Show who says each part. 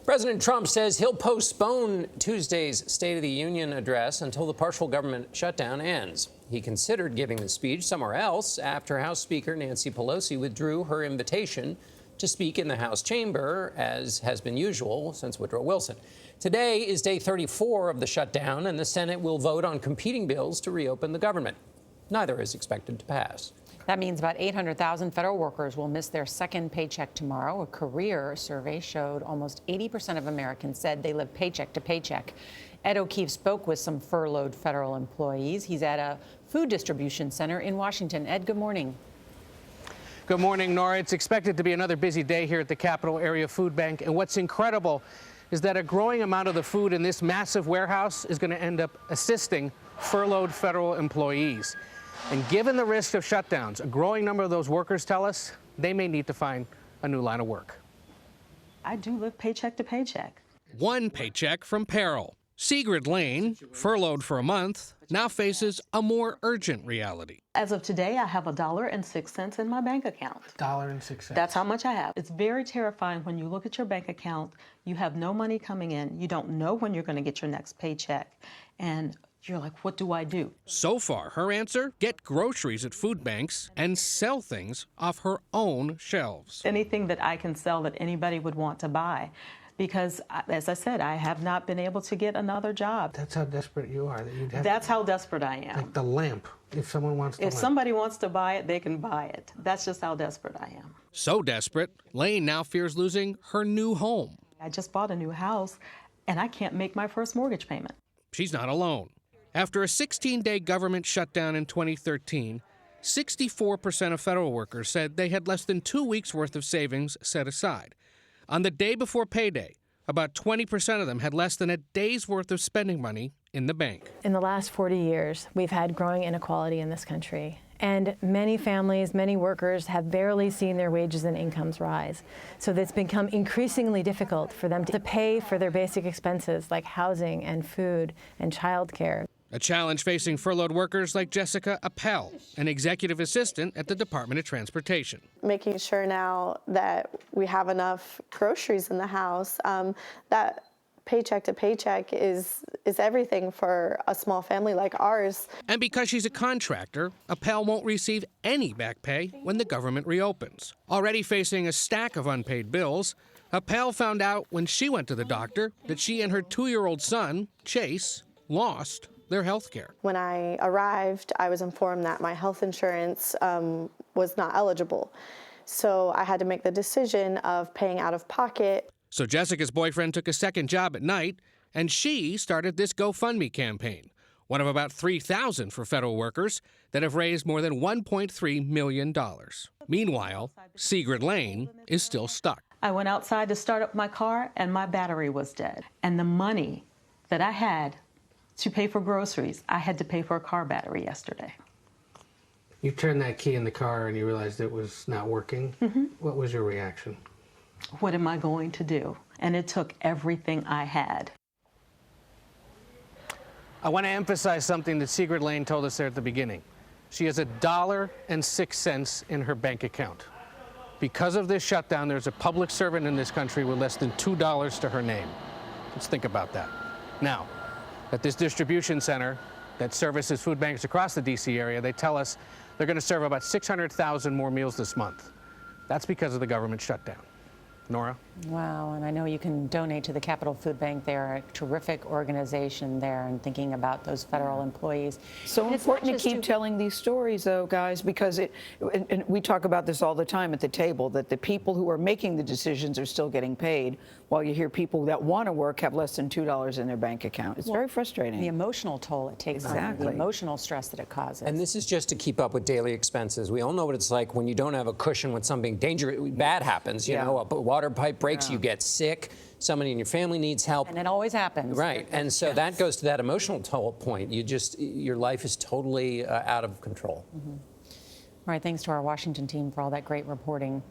Speaker 1: President Trump says he'll postpone Tuesday's State of the Union address until the partial government shutdown ends. He considered giving the speech somewhere else after House Speaker Nancy Pelosi withdrew her invitation to speak in the House chamber, as has been usual since Woodrow Wilson. Today is day 34 of the shutdown, and the Senate will vote on competing bills to reopen the government. Neither is expected to pass.
Speaker 2: That means about 800,000 federal workers will miss their second paycheck tomorrow. A career survey showed almost 80% of Americans said they live paycheck to paycheck. Ed O'Keefe spoke with some furloughed federal employees. He's at a food distribution center in Washington. Ed, good morning.
Speaker 3: Good morning, Nora. It's expected to be another busy day here at the Capital Area Food Bank. And what's incredible is that a growing amount of the food in this massive warehouse is going to end up assisting furloughed federal employees. And given the risk of shutdowns, a growing number of those workers tell us they may need to find a new line of work.
Speaker 4: I do live paycheck to paycheck.
Speaker 5: One paycheck from peril. Sigrid Lane, furloughed for a month, now faces a more urgent reality.
Speaker 4: As of today, I have $1.06 in my bank account.
Speaker 3: $1.06.
Speaker 4: That's how much I have. It's very terrifying when you look at your bank account, you have no money coming in, you don't know when you're going to get your next paycheck, and you're like, what do I do?
Speaker 5: So far, her answer, get groceries at food banks and sell things off her own shelves.
Speaker 4: Anything that I can sell that anybody would want to buy. Because, as I said, I have not been able to get another job.
Speaker 3: That's how desperate you are. That you'd have
Speaker 4: That's how desperate I am.
Speaker 3: like the lamp. If someone wants the
Speaker 4: If
Speaker 3: lamp.
Speaker 4: somebody wants to buy it, they can buy it. That's just how desperate I am.
Speaker 5: So desperate, Lane now fears losing her new home.
Speaker 4: I just bought a new house, and I can't make my first mortgage payment.
Speaker 5: She's not alone. After a 16-day government shutdown in 2013, 64% of federal workers said they had less than 2 weeks' worth of savings set aside. On the day before payday, about 20% of them had less than a day's worth of spending money in the bank.
Speaker 6: In the last 40 years, we've had growing inequality in this country. And many families, many workers have barely seen their wages and incomes rise. So it's become increasingly difficult for them to pay for their basic expenses like housing and food and childcare.
Speaker 5: A challenge facing furloughed workers like Jessica Appel, an executive assistant at the Department of Transportation.
Speaker 7: Making sure now that we have enough groceries in the house, that paycheck to paycheck is everything for a small family like ours.
Speaker 5: And because she's a contractor, Appel won't receive any back pay when the government reopens. Already facing a stack of unpaid bills, Appel found out when she went to the doctor that she and her 2-year-old son, Chase, lost their health care.
Speaker 7: When I arrived, I was informed that my health insurance was not eligible. So I had to make the decision of paying out of pocket.
Speaker 5: So Jessica's boyfriend took a second job at night, and she started this GoFundMe campaign, one of about 3,000 for federal workers that have raised more than $1.3 million. Meanwhile, Sigrid Lane is still stuck.
Speaker 4: I went outside to start up my car, and my battery was dead. And the money that I had to pay for groceries, I had to pay for a car battery yesterday.
Speaker 3: You turned that key in the car and you realized it was not working. Mm-hmm. What was your reaction?
Speaker 4: What am I going to do? And it took everything I had.
Speaker 3: I want to emphasize something that Sigrid Lane told us there at the beginning. She has $1.06 in her bank account. Because of this shutdown, there's a public servant in this country with less than $2 to her name. Let's think about that. Now, at this distribution center that services food banks across the D.C. area, they tell us they're going to serve about 600,000 more meals this month. That's because of the government shutdown. Nora?
Speaker 2: Wow, and I know you can donate to the Capital Food Bank. They're a terrific organization there and thinking about those federal employees.
Speaker 8: So important to keep telling these stories, though, guys, because and we talk about this all the time at the table, that the people who are making the decisions are still getting paid, while you hear people that want to work have less than $2 in their bank account. It's very frustrating.
Speaker 2: The emotional toll it takes on them, the emotional stress that it causes.
Speaker 1: And this is just to keep up with daily expenses. We all know what it's like when you don't have a cushion when something bad happens. You know, a water pipe breaks, you get sick, somebody in your family needs help.
Speaker 2: And it always happens.
Speaker 1: Right, and so that goes to that emotional toll point. Your life is totally out of control.
Speaker 2: Mm-hmm. All right, thanks to our Washington team for all that great reporting.